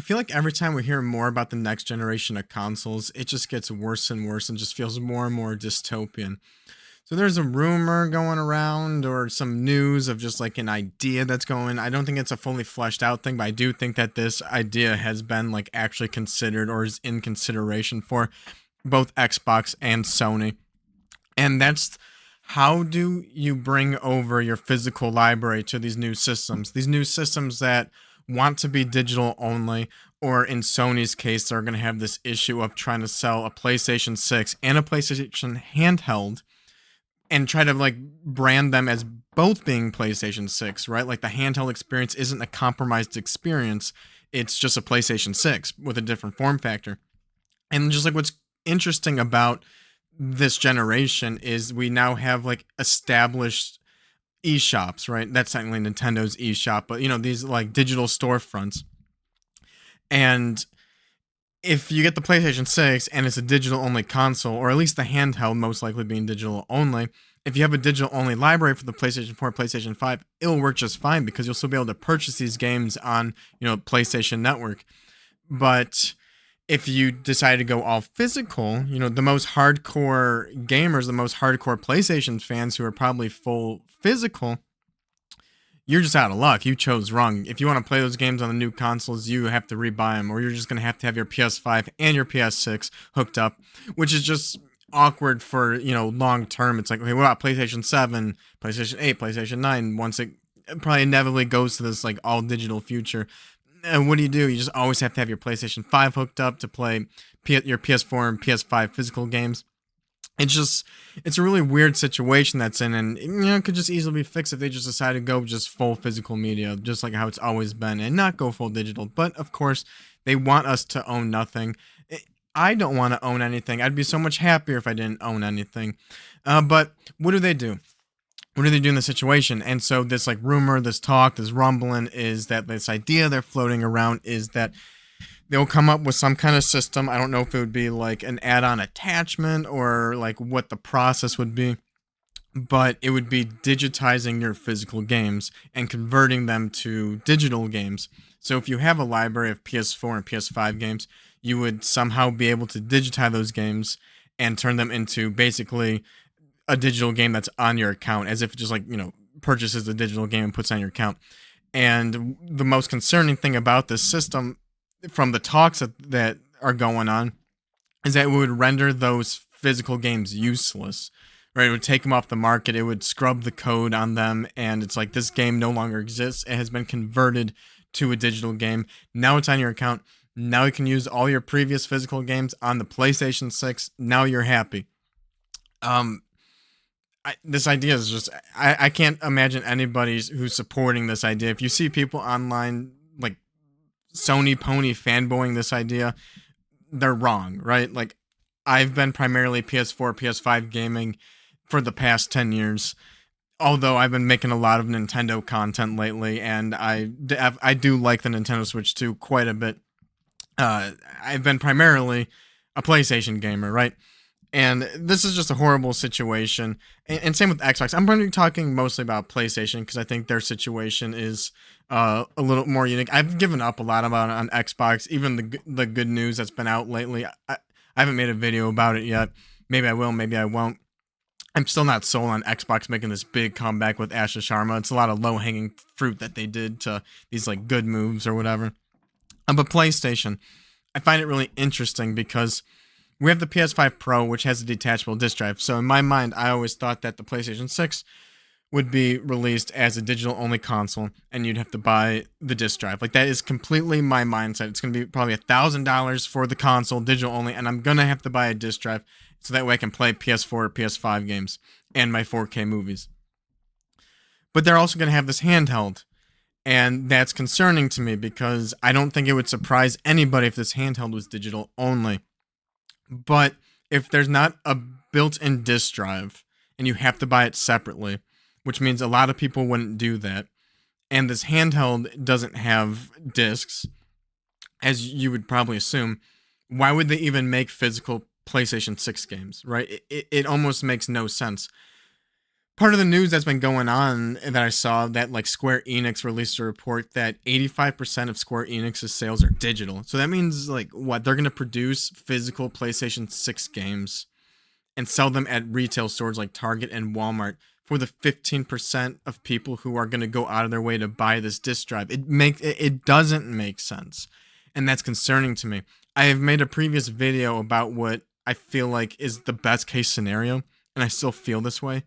feel like every time we hear more about the next generation of consoles, it just gets worse and worse and just feels more and more dystopian. So there's a rumor going around or some news of just like an idea that's going. I don't think it's a fully fleshed out thing, but I do think that this idea has been like actually considered or is in consideration for both Xbox and Sony. And that's, how do you bring over your physical library to these new systems? These new systems that want to be digital only, or in Sony's case, they're going to have this issue of trying to sell a PlayStation 6 and a PlayStation handheld and try to like brand them as both being PlayStation 6, right? Like the handheld experience isn't a compromised experience. It's just a PlayStation 6 with a different form factor. And just like what's interesting about this generation is we now have like established eShops, right? That's technically Nintendo's eShop, but these like digital storefronts. And if you get the PlayStation 6 and it's a digital only console, or at least the handheld most likely being digital only, if you have a digital only library for the PlayStation 4, PlayStation 5, it'll work just fine because you'll still be able to purchase these games on, PlayStation Network. But if you decide to go all physical, the most hardcore gamers, the most hardcore PlayStation fans who are probably full physical, you're just out of luck. You chose wrong. If you want to play those games on the new consoles, you have to rebuy them, or you're just going to have your PS5 and your PS6 hooked up, which is just awkward for, long term. It's like, okay, what about PlayStation 7, PlayStation 8, PlayStation 9? Once it probably inevitably goes to this like all digital future. And what do? You just always have to have your PlayStation 5 hooked up to play your PS4 and PS5 physical games. It's a really weird situation that's in, and it could just easily be fixed if they just decide to go just full physical media, just like how it's always been, and not go full digital. But of course, they want us to own nothing. I don't want to own anything. I'd be so much happier if I didn't own anything. But what do they do? What do they do in this situation? And so this like rumor, this talk, this rumbling is that this idea they're floating around is that they'll come up with some kind of system. I don't know if it would be like an add-on attachment or like what the process would be, but it would be digitizing your physical games and converting them to digital games. So if you have a library of PS4 and PS5 games, you would somehow be able to digitize those games and turn them into basically a digital game that's on your account, as if it just like, purchases the digital game and puts it on your account. And the most concerning thing about this system from the talks that are going on is that it would render those physical games useless, right? It would take them off the market. It would scrub the code on them. And it's like, this game no longer exists. It has been converted to a digital game. Now it's on your account. Now you can use all your previous physical games on the PlayStation 6. Now you're happy. This idea is just, I can't imagine anybody who's supporting this idea. If you see people online like Sony pony fanboying this idea, they're wrong, right? Like, I've been primarily PS4, PS5 gaming for the past 10 years. Although I've been making a lot of Nintendo content lately, and I do like the Nintendo Switch 2 quite a bit. I've been primarily a PlayStation gamer, right? And this is just a horrible situation. And same with Xbox. I'm going to be talking mostly about PlayStation because I think their situation is a little more unique. I've given up a lot about it on Xbox. Even the good news that's been out lately, I haven't made a video about it yet. Maybe I will, maybe I won't. I'm still not sold on Xbox making this big comeback with Asha Sharma. It's a lot of low-hanging fruit that they did to these like good moves or whatever. But PlayStation, I find it really interesting because we have the PS5 Pro, which has a detachable disk drive. So in my mind, I always thought that the PlayStation 6 would be released as a digital-only console, and you'd have to buy the disk drive. Like, that is completely my mindset. It's going to be probably $1,000 for the console, digital-only, and I'm going to have to buy a disk drive so that way I can play PS4 or PS5 games and my 4K movies. But they're also going to have this handheld, and that's concerning to me because I don't think it would surprise anybody if this handheld was digital-only. But if there's not a built-in disk drive and you have to buy it separately, which means a lot of people wouldn't do that, and this handheld doesn't have discs, as you would probably assume, why would they even make physical PlayStation 6 games, right? It almost makes no sense. part of the news that's been going on that I saw that like Square Enix released a report that 85% of Square Enix's sales are digital. So that means like what they're going to produce physical PlayStation 6 games and sell them at retail stores like Target and Walmart for the 15% of people who are going to go out of their way to buy this disc drive. It doesn't make sense. And that's concerning to me. I have made a previous video about what I feel like is the best case scenario, and I still feel this way.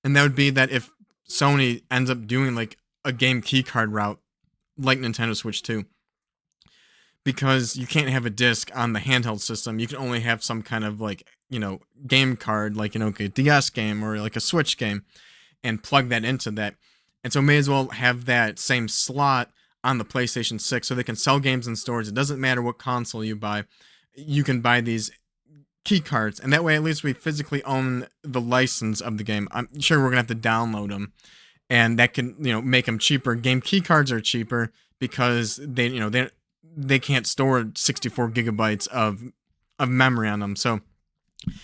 And that would be that if Sony ends up doing like a game keycard route like Nintendo Switch 2, because you can't have a disc on the handheld system. You can only have some kind of like, game card, like, like a DS game or like a Switch game, and plug that into that. And so may as well have that same slot on the PlayStation 6 so they can sell games in stores. It doesn't matter what console you buy. You can buy these key cards, and that way at least we physically own the license of the game. I'm sure we're gonna have to download them, and that can make them cheaper. Game key cards are cheaper because they can't store 64 gigabytes of memory on them. So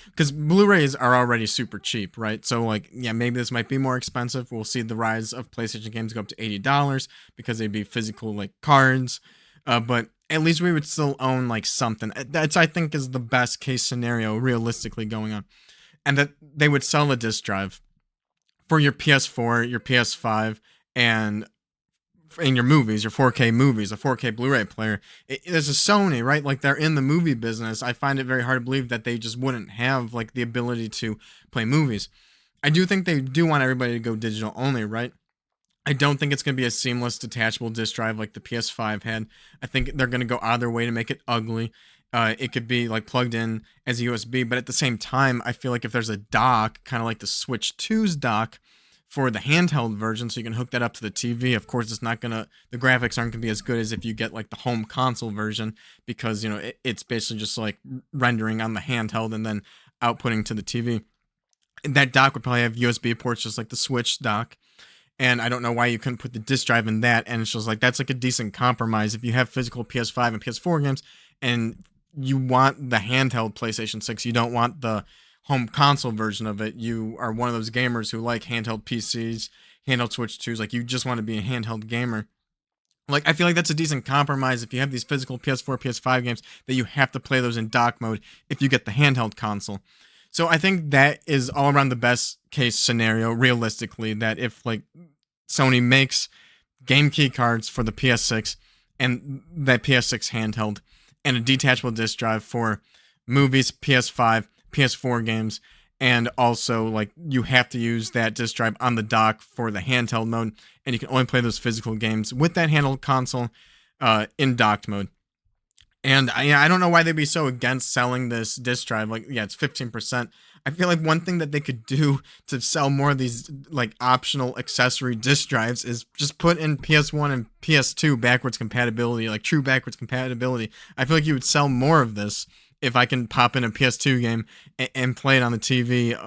because Blu-rays are already super cheap, right? So like, yeah, maybe this might be more expensive. We'll see the rise of PlayStation games go up to $80 because they'd be physical like cards, but at least we would still own like something. That's, I think, is the best case scenario realistically going on, and that they would sell a disc drive for your PS4, your PS5, and in your movies, your 4K movies, a 4K Blu-ray player. There's a Sony, right? Like, they're in the movie business. I find it very hard to believe that they just wouldn't have like the ability to play movies. I do think they do want everybody to go digital only, right? I don't think it's going to be a seamless detachable disc drive like the PS5 had. I think they're going to go out of their way to make it ugly. It could be like plugged in as a USB, but at the same time, I feel like if there's a dock, kind of like the Switch 2's dock, for the handheld version, so you can hook that up to the TV. Of course, the graphics aren't gonna be as good as if you get like the home console version, because it's basically just like rendering on the handheld and then outputting to the TV. That dock would probably have USB ports just like the Switch dock, and I don't know why you couldn't put the disc drive in that. And it's just like, that's like a decent compromise if you have physical PS5 and PS4 games and you want the handheld PlayStation 6. You don't want the home console version of it. You are one of those gamers who like handheld PCs, handheld Switch 2s. Like, you just want to be a handheld gamer. Like, I feel like that's a decent compromise if you have these physical PS4, PS5 games, that you have to play those in dock mode if you get the handheld console. So I think that is all around the best case scenario, realistically, that if like Sony makes game key cards for the PS6 and that PS6 handheld and a detachable disc drive for movies, PS5, PS4 games, and also like you have to use that disc drive on the dock for the handheld mode, and you can only play those physical games with that handheld console in docked mode. And I don't know why they'd be so against selling this disc drive. Like, yeah, it's 15%. I feel like one thing that they could do to sell more of these like optional accessory disc drives is just put in PS1 and PS2 backwards compatibility, like true backwards compatibility. I feel like you would sell more of this if I can pop in a PS2 game and play it on the TV,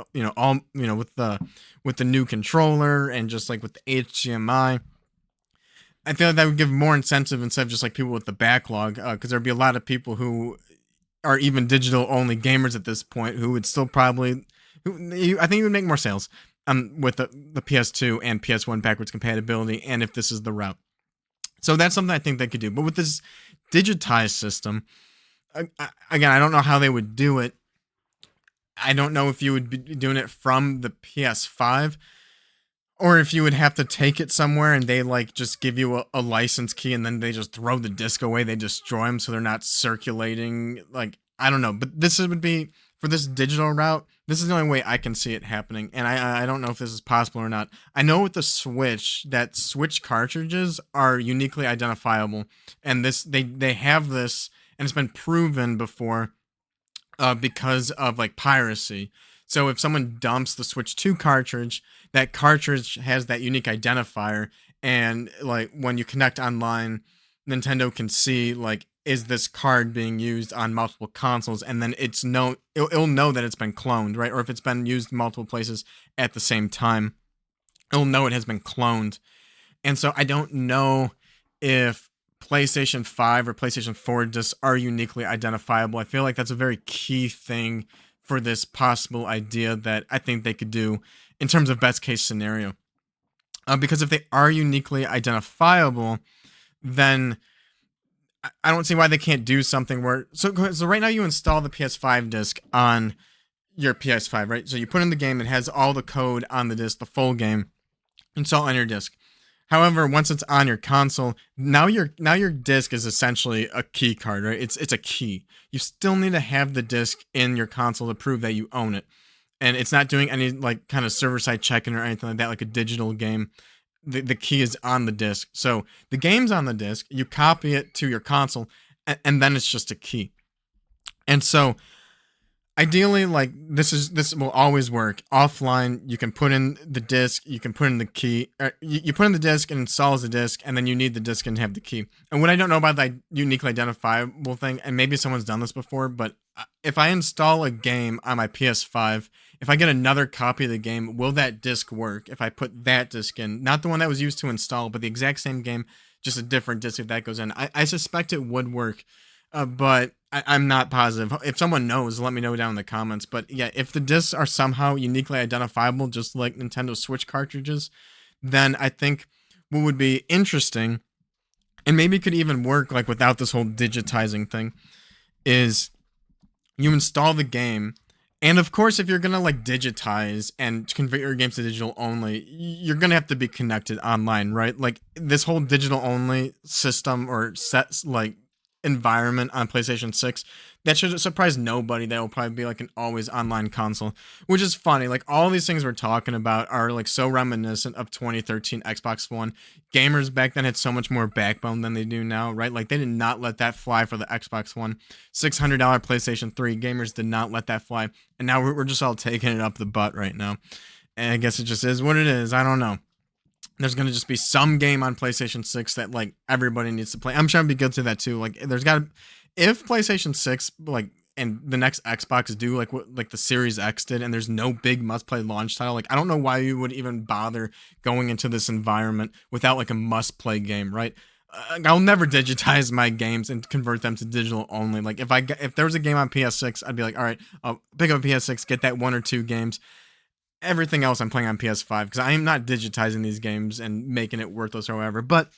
with the new controller and just like with the HDMI. I feel like that would give more incentive instead of just like people with the backlog, because there'd be a lot of people who are even digital only gamers at this point who would still probably, I think it would make more sales with the PS2 and PS1 backwards compatibility, and if this is the route. So that's something I think they could do. But with this digitized system, again, I don't know how they would do it. I don't know if you would be doing it from the PS5, or if you would have to take it somewhere and they like just give you a license key and then they just throw the disc away. They destroy them so they're not circulating. Like, I don't know. But this would be, for this digital route, this is the only way I can see it happening. And I don't know if this is possible or not. I know with the Switch, that Switch cartridges are uniquely identifiable. And they have this, and it's been proven before because of like piracy. So if someone dumps the Switch 2 cartridge, that cartridge has that unique identifier, and like when you connect online, Nintendo can see like, is this card being used on multiple consoles, and then it'll know that it's been cloned, right? Or if it's been used multiple places at the same time, it'll know it has been cloned. And so I don't know if PlayStation 5 or PlayStation 4 discs are uniquely identifiable. I feel like that's a very key thing for this possible idea that I think they could do, in terms of best case scenario. Because if they are uniquely identifiable, then I don't see why they can't do something where so right now you install the PS5 disc on your PS5, right? So you put in the game, it has all the code on the disc, the full game, install on your disc. However, once it's on your console, now your disc is essentially a key card, right? It's a key. You still need to have the disc in your console to prove that you own it. And it's not doing any like kind of server side checking or anything like that, like a digital game. The key is on the disc. So the game's on the disc, you copy it to your console, and then it's just a key. And so ideally, like this will always work offline. You can put in the disc, you can put in the key, you put in the disc and installs the disc, and then you need the disc and have the key. And what I don't know about that uniquely identifiable thing, and maybe someone's done this before, but if I install a game on my PS5, if I get another copy of the game, will that disc work if I put that disc in? Not the one that was used to install, but the exact same game, just a different disc if that goes in. I suspect it would work, but I'm not positive. If someone knows, let me know down in the comments. But yeah, if the discs are somehow uniquely identifiable, just like Nintendo Switch cartridges, then I think what would be interesting, and maybe could even work like without this whole digitizing thing, is you install the game. And of course, if you're gonna like digitize and convert your games to digital only, you're gonna have to be connected online, right? Like this whole digital only system or set like environment on PlayStation 6, that should surprise nobody. That will probably be like an always online console, which is funny. Like all these things we're talking about are like so reminiscent of 2013 Xbox One. Gamers back then had so much more backbone than they do now, right? Like they did not let that fly for the Xbox One. $600 PlayStation 3, gamers did not let that fly. And now we're just all taking it up the butt right now. And I guess it just is what it is. I don't know. There's going to just be some game on PlayStation 6 that like everybody needs to play. I'm sure I'd be guilty of that too. Like there's got to, if PlayStation 6 like and the next Xbox do like what like the Series X did, and there's no big must play launch title, like I don't know why you would even bother going into this environment without like a must play game, right? I'll never digitize my games and convert them to digital only. Like if there was a game on PS6, I'd be like, all right, I'll pick up a PS6, get that one or two games. Everything else I'm playing on PS5 because I am not digitizing these games and making it worthless or whatever. But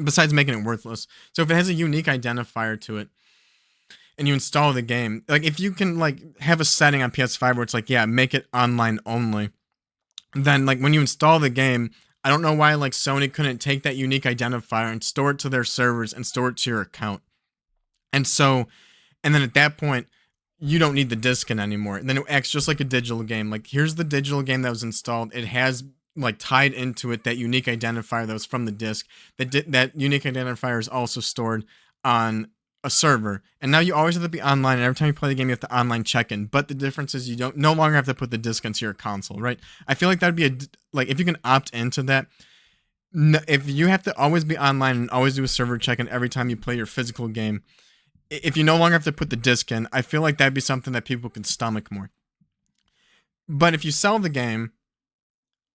besides making it worthless, so if it has a unique identifier to it and you install the game, like if you can like have a setting on PS5 where it's like, yeah, make it online only, then like when you install the game, I don't know why like Sony couldn't take that unique identifier and store it to their servers and store it to your account. And so, and then at that point, you don't need the disc in anymore. And then it acts just like a digital game. Like here's the digital game that was installed. It has like tied into it that unique identifier that was from the disc. That unique identifier is also stored on a server. And now you always have to be online. And every time you play the game, you have to online check in. But the difference is you don't no longer have to put the disc into your console, right? I feel like that'd be like if you can opt into that. If you have to always be online and always do a server check in every time you play your physical game, if you no longer have to put the disc in, I feel like that'd be something that people can stomach more. But if you sell the game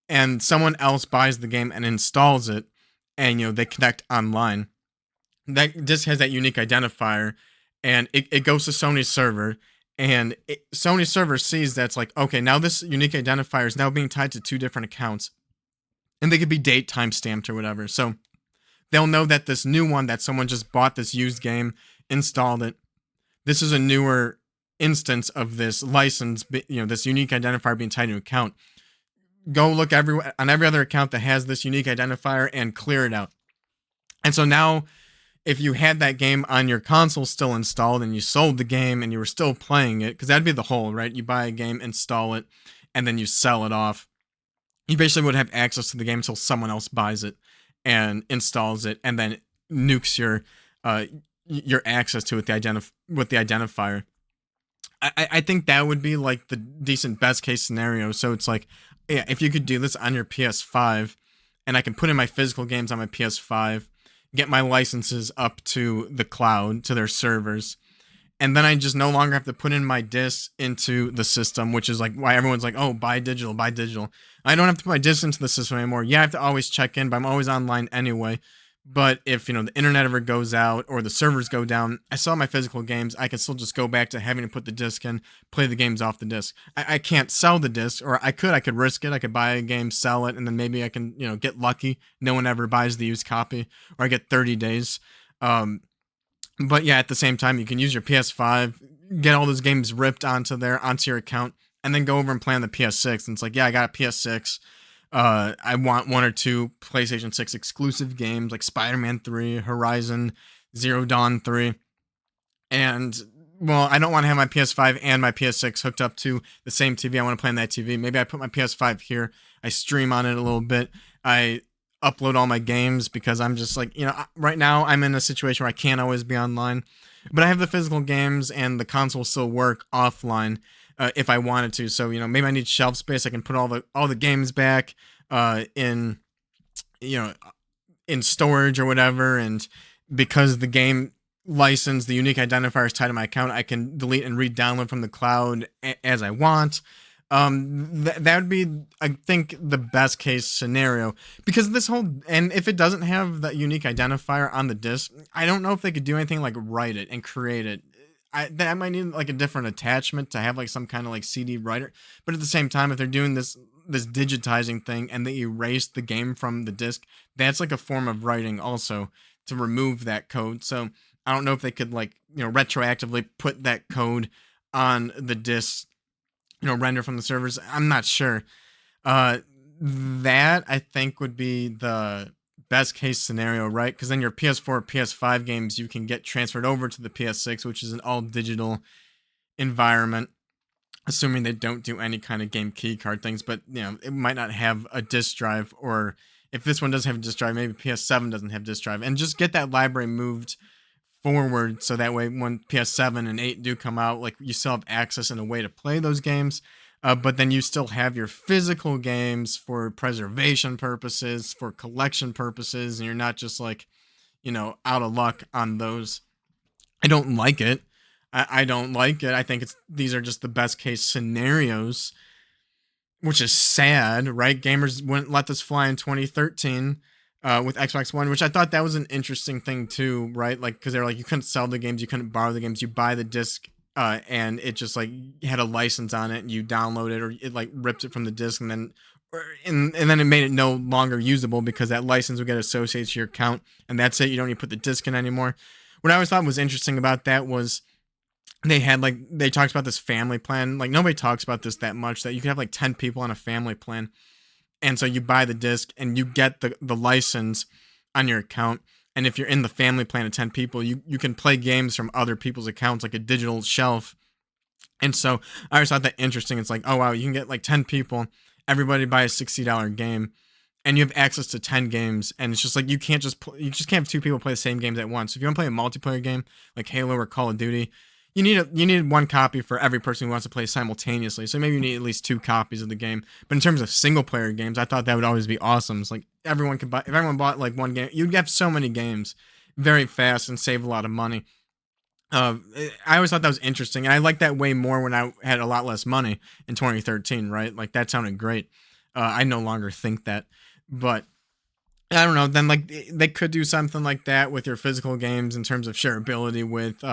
and someone else buys the game and installs it and they connect online, that disc has that unique identifier and it goes to Sony's server, and Sony's server sees that's like, okay, now this unique identifier is now being tied to two different accounts, and they could be date time stamped or whatever. So they'll know that this new one that someone just bought this used game, installed it. This is a newer instance of this license, this unique identifier being tied to an account. Go look on every other account that has this unique identifier and clear it out. And so now, if you had that game on your console still installed and you sold the game and you were still playing it, because that'd be the whole, right? You buy a game, install it, and then you sell it off. You basically would have access to the game until someone else buys it and installs it, and then nukes your access to it with the identifier. I think that would be like the decent best case scenario. So it's like, yeah, if you could do this on your PS5 and I can put in my physical games on my PS5, get my licenses up to the cloud, to their servers, and then I just no longer have to put in my discs into the system, which is like why everyone's like, oh, buy digital, buy digital. I don't have to put my discs into the system anymore. Yeah, I have to always check in, but I'm always online anyway. But if the internet ever goes out or the servers go down, I saw my physical games. I can still just go back to having to put the disc in, play the games off the disc. I can't sell the disc, or I could risk it. I could buy a game, sell it, and then maybe I can get lucky. No one ever buys the used copy, or I get 30 days. Um, but yeah, at the same time, you can use your PS5, get all those games ripped onto your account, and then go over and play on the PS6. And it's like, yeah, I got a PS6. I want one or two PlayStation 6 exclusive games like Spider-Man 3, Horizon Zero Dawn 3, and well, I don't want to have my PS5 and my PS6 hooked up to the same TV. I want to play on that TV. Maybe I put my PS5 here. I stream on it a little bit. I upload all my games because I'm just like, right now I'm in a situation where I can't always be online, but I have the physical games and the console still work offline if I wanted to. So, maybe I need shelf space. I can put all the games back in you know in storage or whatever, and because the game license, the unique identifier is tied to my account, I can delete and re-download from the cloud as I want. That would be, I think, the best case scenario, because this whole, and if it doesn't have that unique identifier on the disc, I don't know if they could do anything like write it and create it. That might need like a different attachment to have like some kind of like CD writer, but at the same time, if they're doing this digitizing thing and they erase the game from the disc, that's like a form of writing also, to remove that code. So I don't know if they could like retroactively put that code on the disc, render from the servers. I'm not sure. Uh, that I think would be the best case scenario, right? Because then your PS4, PS5 games you can get transferred over to the PS6, which is an all digital environment, assuming they don't do any kind of game key card things. But it might not have a disk drive, or if this one does have a disk drive, maybe PS7 doesn't have disk drive, and just get that library moved forward so that way when PS7 and 8 do come out, like you still have access and a way to play those games. But then you still have your physical games for preservation purposes, for collection purposes, and you're not just like, out of luck on those. I don't like it. I don't like it. I think these are just the best case scenarios, which is sad, right? Gamers wouldn't let this fly in 2013 with Xbox One, which I thought that was an interesting thing too, right? Like, because they're like, you couldn't sell the games, you couldn't borrow the games, you buy the disc, and it just like had a license on it, and you download it, or it like rips it from the disc, and then and then it made it no longer usable because that license would get associated to your account, and that's it. You don't need to put the disc in anymore. What I always thought was interesting about that was they talked about this family plan. Like, nobody talks about this that much, that you could have like 10 people on a family plan. And so you buy the disc and you get the license on your account. And if you're in the family plan of 10 people, you can play games from other people's accounts, like a digital shelf. And so I always thought that interesting. It's like, oh wow, you can get like 10 people, everybody buy a $60 game, and you have access to 10 games. And it's just like, you just can't have two people play the same games at once. So if you want to play a multiplayer game like Halo or Call of Duty, you need one copy for every person who wants to play simultaneously. So maybe you need at least two copies of the game. But in terms of single player games, I thought that would always be awesome. It's like everyone could buy. If everyone bought like one game, you'd have so many games very fast and save a lot of money. Uh, I always thought that was interesting, and I liked that way more when I had a lot less money in 2013. Right, like that sounded great. I no longer think that, but I don't know. Then like they could do something like that with your physical games in terms of shareability with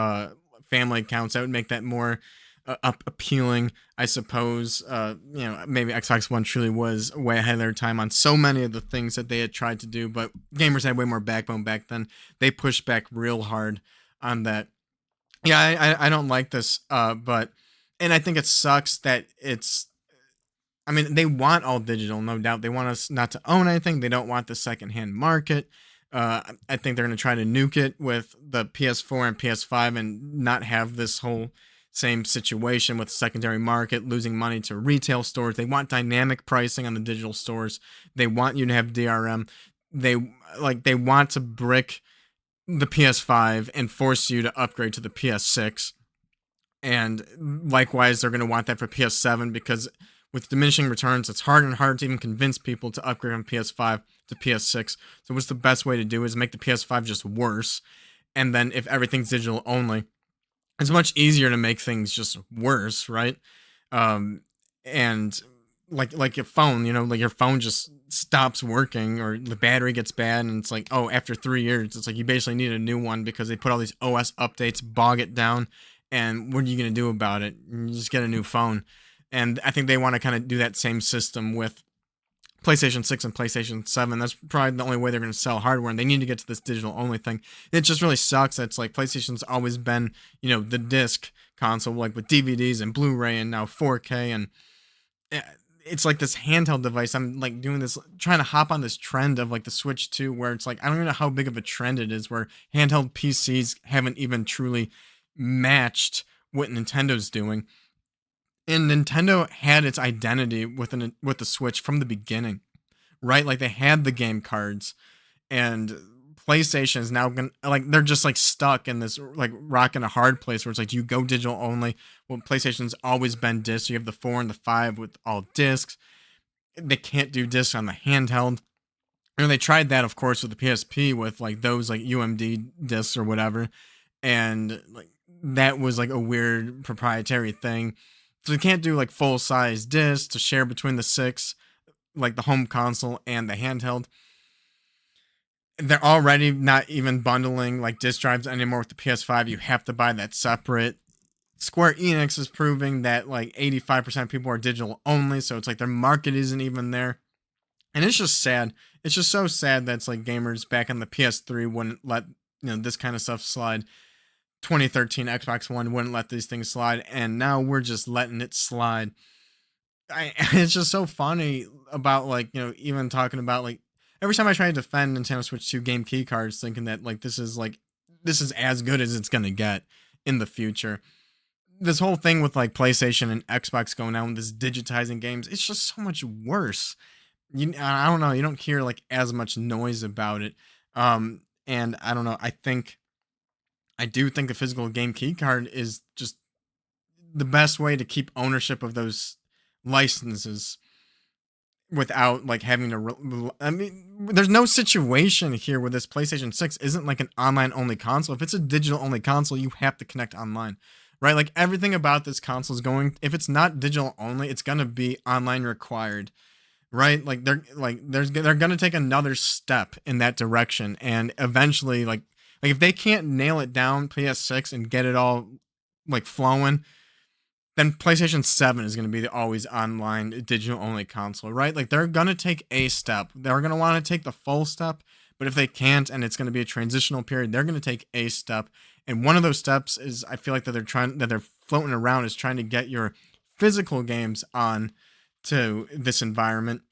family accounts. That would make that more appealing, I suppose. Maybe Xbox One truly was way ahead of their time on so many of the things that they had tried to do, but gamers had way more backbone back then. They pushed back real hard on that. Yeah, I don't like this, but and I think it sucks that it's. I mean, they want all digital, no doubt. They want us not to own anything. They don't want the secondhand market. I think they're going to try to nuke it with the PS4 and PS5 and not have this whole same situation with secondary market losing money to retail stores. They want dynamic pricing on the digital stores. They want you to have DRM. They want to brick the PS5 and force you to upgrade to the PS6. And likewise, they're going to want that for PS7 because with diminishing returns, it's harder and harder to even convince people to upgrade from PS5 to PS6. So what's the best way to do is make the PS5 just worse. And then if everything's digital only, it's much easier to make things just worse, right? And like your phone, like your phone just stops working or the battery gets bad, and it's like, oh, after 3 years, it's like you basically need a new one because they put all these OS updates, bog it down, and what are you gonna do about it? You just get a new phone, and I think they want to kind of do that same system with PlayStation 6 and PlayStation 7. That's probably the only way they're going to sell hardware, and they need to get to this digital only thing. It just really sucks. It's like PlayStation's always been, the disc console, like with DVDs and Blu-ray and now 4K, and eh, it's like this handheld device. I'm like doing this, trying to hop on this trend of like the Switch 2, where it's like I don't even know how big of a trend it is, where handheld PCs haven't even truly matched what Nintendo's doing. And Nintendo had its identity with the Switch from the beginning, right? Like they had the game cards, and PlayStation is now gonna, like, they're just like stuck in this like rock and a hard place where it's like, do you go digital only? Well, PlayStation's always been disc. You have the 4 and the 5 with all discs. They can't do discs on the handheld. And they tried that, of course, with the PSP with like those like UMD discs or whatever, and like that was like a weird proprietary thing. So they can't do like full size discs to share between the six, like the home console and the handheld. They're already not even bundling like disc drives anymore with the PS5. You have to buy that separate. Square Enix is proving that like 85% of people are digital only, so it's like their market isn't even there. And it's just sad. It's just so sad that it's like gamers back on the PS3 wouldn't let this kind of stuff slide. 2013 Xbox One wouldn't let these things slide, and now we're just letting it slide. It's just so funny about like even talking about like every time I try to defend Nintendo Switch 2 game key cards, thinking that like this is as good as it's gonna get in the future. This whole thing with like PlayStation and Xbox going on with this digitizing games, it's just so much worse. I don't know. You don't hear like as much noise about it. And I don't know. I do think the physical game key card is just the best way to keep ownership of those licenses without like having to. I mean, there's no situation here where this PlayStation 6 isn't like an online only console. If it's a digital only console, you have to connect online, right? Like everything about this console is going. If it's not digital only, it's gonna be online required, right? Like they're gonna take another step in that direction, and eventually like if they can't nail it down PS6 and get it all like flowing, then PlayStation 7 is going to be the always online digital only console, right? Like they're going to take a step. They're going to want to take the full step, but if they can't and it's going to be a transitional period, they're going to take a step. And one of those steps is I feel like that they're floating around is trying to get your physical games on to this environment.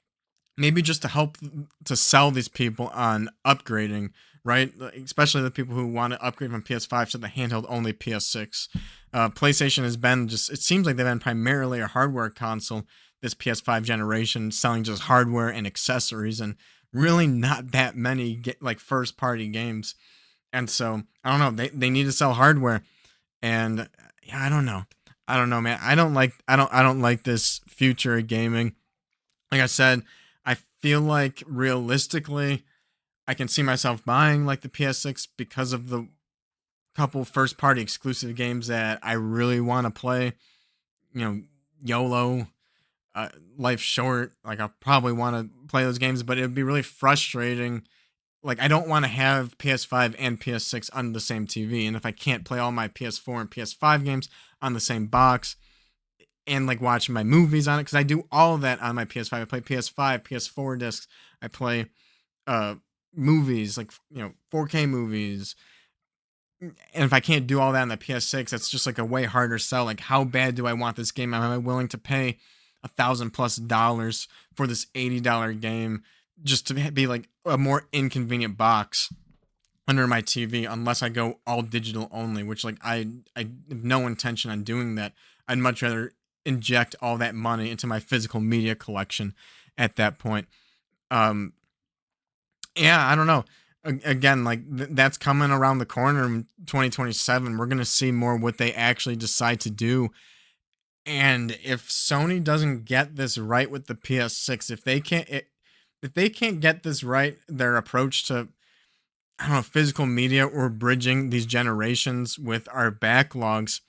Maybe just to help to sell these people on upgrading, right? Especially the people who want to upgrade from PS5 to the handheld only PS6. PlayStation has been it seems like they've been primarily a hardware console this PS5 generation, selling just hardware and accessories, and really not that many like first party games. And so I don't know, they need to sell hardware. And yeah, I don't know, man. I don't like this future of gaming. Like I said, I feel like realistically, I can see myself buying like the PS6 because of the couple first party exclusive games that I really want to play. YOLO, Life Short. Like I probably want to play those games, but it'd be really frustrating. Like I don't want to have PS5 and PS6 on the same TV, and if I can't play all my PS4 and PS5 games on the same box, and like watching my movies on it, because I do all of that on my PS5. I play PS5, PS4 discs. I play movies like 4K movies. And if I can't do all that on the PS6, that's just like a way harder sell. Like, how bad do I want this game? Am I willing to pay $1,000+ for this $80 game just to be like a more inconvenient box under my TV? Unless I go all digital only, which like I have no intention on doing that. I'd much rather inject all that money into my physical media collection at that point. Yeah, I don't know. Again, like that's coming around the corner in 2027. We're gonna see more what they actually decide to do. And if Sony doesn't get this right with the PS6, if they can't get this right, their approach to, I don't know, physical media or bridging these generations with our backlogs,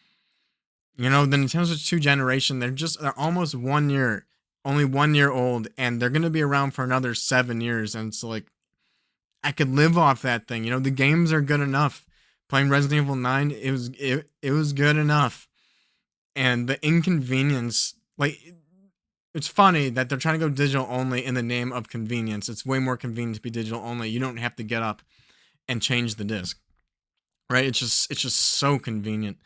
the Nintendo Switch 2 generation, they're almost 1 year only 1 year old, and they're gonna be around for another 7 years. And it's like I could live off that thing. You know, the games are good enough. Playing Resident Evil 9, it was good enough. And the inconvenience, like it's funny that they're trying to go digital only in the name of convenience. It's way more convenient to be digital only. You don't have to get up and change the disc, right? It's just so convenient.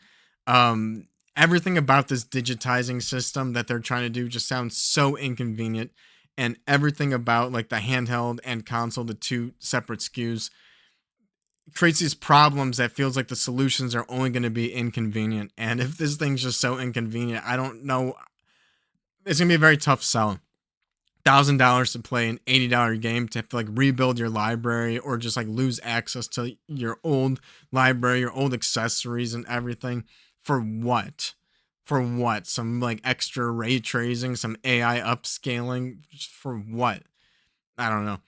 Um, Everything about this digitizing system that they're trying to do just sounds so inconvenient, and everything about like the handheld and console, the two separate SKUs, creates these problems that feels like the solutions are only going to be inconvenient. And if this thing's just so inconvenient, I don't know. It's gonna be a very tough sell. $1,000 to play an $80 game to have to like rebuild your library or just like lose access to your old library, your old accessories and everything. For what? For what? Some like extra ray tracing, some AI upscaling. Just for what? I don't know.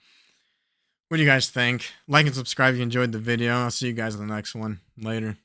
What do you guys think? Like and subscribe if you enjoyed the video. I'll see you guys in the next one. Later.